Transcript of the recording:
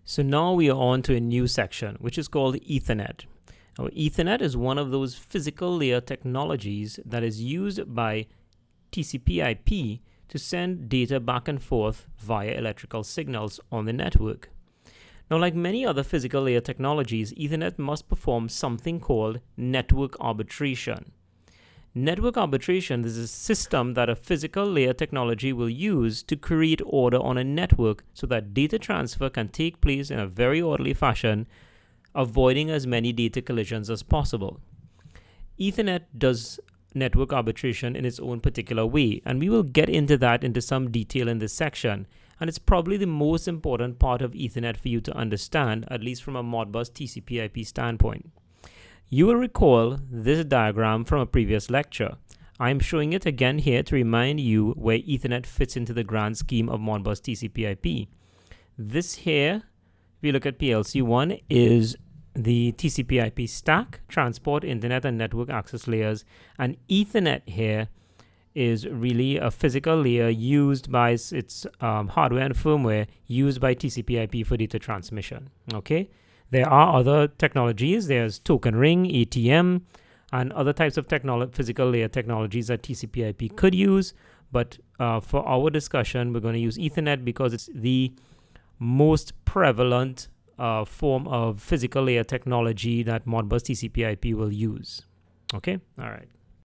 So now we are on to a new section, which is called Ethernet. Now, Ethernet is one of those physical layer technologies that is used by TCP/IP to send data back and forth via electrical signals on the network. Now, like many other physical layer technologies, Ethernet must perform something called network arbitration. Network arbitration is a system that a physical layer technology will use to create order on a network so that data transfer can take place in a very orderly fashion, avoiding as many data collisions as possible. Ethernet does network arbitration in its own particular way, and we will get into that into some detail in this section. And it's probably the most important part of Ethernet for you to understand, at least from a Modbus TCP/IP standpoint. You will recall this diagram from a previous lecture. I'm showing it again here to remind you where Ethernet fits into the grand scheme of Modbus TCP/IP. This here, if you look at PLC1, is the TCP/IP stack, transport, internet, and network access layers. And Ethernet here is really a physical layer used by its hardware and firmware used by TCP/IP for data transmission. Okay. There are other technologies. There's token ring, ATM, and other types of physical layer technologies that TCP/IP could use. But for our discussion, we're going to use Ethernet because it's the most prevalent form of physical layer technology that Modbus TCP/IP will use. Okay? All right.